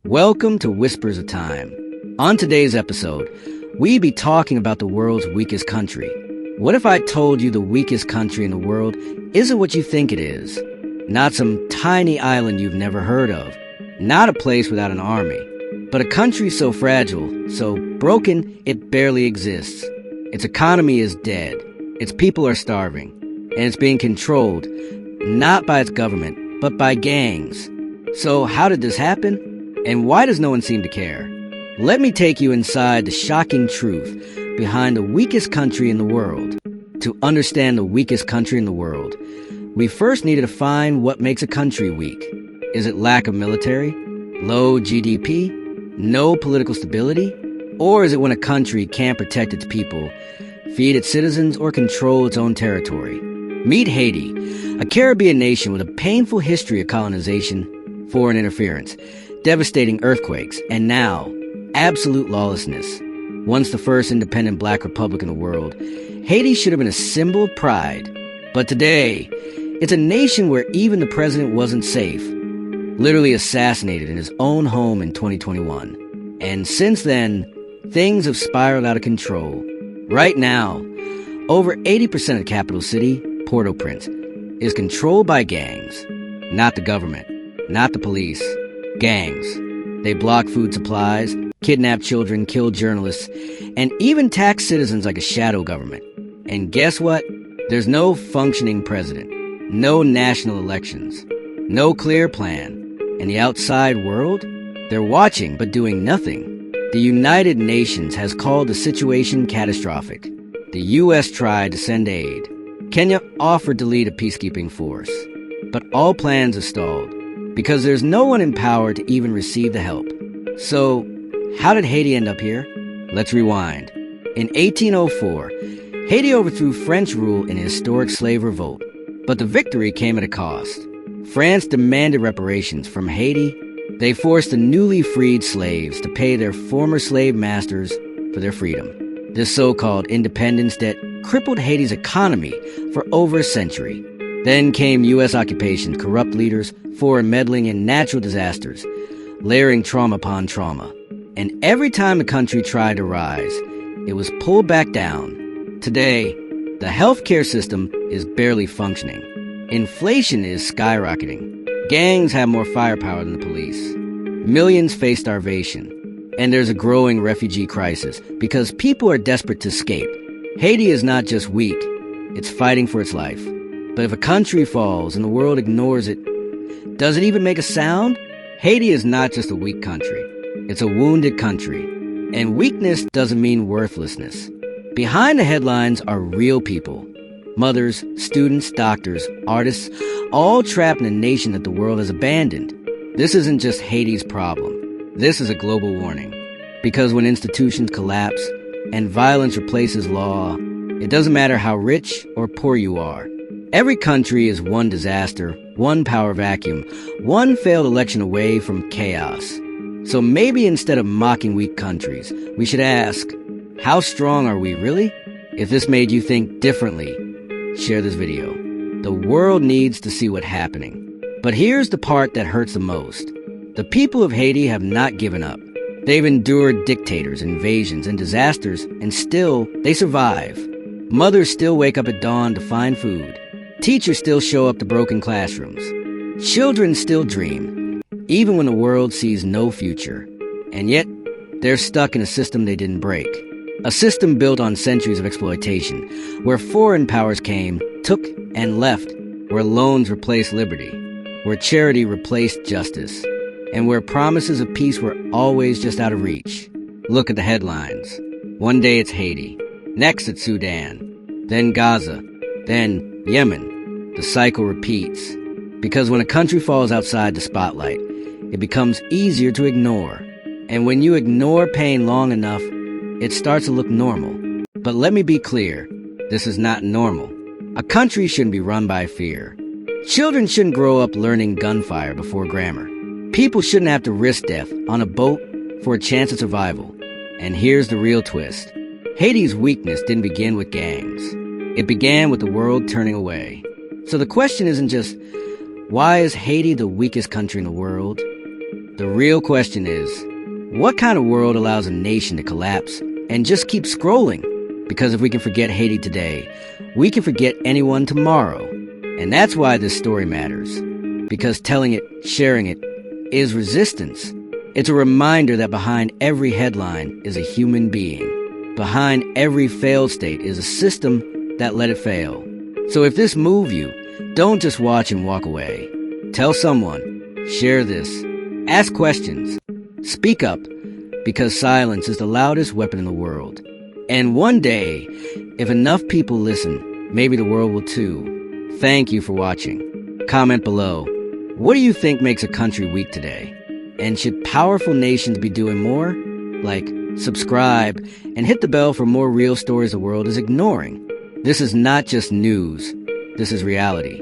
Welcome to Whispers of Time. On today's episode, we be talking about the world's weakest country. What if I told you the weakest country in the world isn't what you think it is? Not some tiny island you've never heard of. Not a place without an army. But a country so fragile, so broken, it barely exists. Its economy is dead. Its people are starving. And it's being controlled, not by its government, but by gangs. So how did this happen? And why does no one seem to care? Let me take you inside the shocking truth behind the weakest country in the world. To understand the weakest country in the world, we first need to define what makes a country weak. Is it lack of military? Low GDP? No political stability? Or is it when a country can't protect its people, feed its citizens, or control its own territory? Meet Haiti, a Caribbean nation with a painful history of colonization, foreign interference, devastating earthquakes, and now, absolute lawlessness. Once the first independent black republic in the world, Haiti should have been a symbol of pride. But today, it's a nation where even the president wasn't safe, literally assassinated in his own home in 2021. And since then, things have spiraled out of control. Right now, over 80% of the capital city, Port-au-Prince, is controlled by gangs. Not the government, not the police. Gangs. They block food supplies, kidnap children, kill journalists, and even tax citizens like a shadow government. And guess what? There's no functioning president, no national elections, no clear plan. And the outside world? They're watching but doing nothing. The United Nations has called the situation catastrophic. The U.S. tried to send aid. Kenya offered to lead a peacekeeping force. But all plans have stalled, because there's no one in power to even receive the help. So, how did Haiti end up here? Let's rewind. In 1804, Haiti overthrew French rule in a historic slave revolt. But the victory came at a cost. France demanded reparations from Haiti. They forced the newly freed slaves to pay their former slave masters for their freedom. This so-called independence debt crippled Haiti's economy for over a century. Then came U.S. occupation, corrupt leaders, foreign meddling, and natural disasters, layering trauma upon trauma. And every time the country tried to rise, it was pulled back down. Today, the healthcare system is barely functioning. Inflation is skyrocketing. Gangs have more firepower than the police. Millions face starvation. And there's a growing refugee crisis because people are desperate to escape. Haiti is not just weak, it's fighting for its life. But if a country falls and the world ignores it, does it even make a sound? Haiti is not just a weak country. It's a wounded country. And weakness doesn't mean worthlessness. Behind the headlines are real people. Mothers, students, doctors, artists, all trapped in a nation that the world has abandoned. This isn't just Haiti's problem. This is a global warning. Because when institutions collapse and violence replaces law, it doesn't matter how rich or poor you are. Every country is one disaster, one power vacuum, one failed election away from chaos. So maybe instead of mocking weak countries, we should ask, how strong are we really? If this made you think differently, share this video. The world needs to see what's happening. But here's the part that hurts the most. The people of Haiti have not given up. They've endured dictators, invasions, and disasters, and still, they survive. Mothers still wake up at dawn to find food. Teachers still show up to broken classrooms. Children still dream, even when the world sees no future. And yet, they're stuck in a system they didn't break. A system built on centuries of exploitation, where foreign powers came, took, and left, where loans replaced liberty, where charity replaced justice, and where promises of peace were always just out of reach. Look at the headlines. One day it's Haiti, next it's Sudan, then Gaza, then Yemen. The cycle repeats. Because when a country falls outside the spotlight, it becomes easier to ignore. And when you ignore pain long enough, it starts to look normal. But let me be clear, this is not normal. A country shouldn't be run by fear. Children shouldn't grow up learning gunfire before grammar. People shouldn't have to risk death on a boat for a chance at survival. And here's the real twist. Haiti's weakness didn't begin with gangs. It began with the world turning away. So the question isn't just, why is Haiti the weakest country in the world? The real question is, what kind of world allows a nation to collapse and just keep scrolling? Because if we can forget Haiti today, we can forget anyone tomorrow. And that's why this story matters. Because telling it, sharing it, is resistance. It's a reminder that behind every headline is a human being. Behind every failed state is a system that let it fail. So if this moves you, don't just watch and walk away. Tell someone. Share this. Ask questions. Speak up, because silence is the loudest weapon in the world. And one day, if enough people listen, maybe the world will too. Thank you for watching. Comment below. What do you think makes a country weak today? And should powerful nations be doing more? Like, subscribe, and hit the bell for more real stories the world is ignoring. This is not just news. This is reality.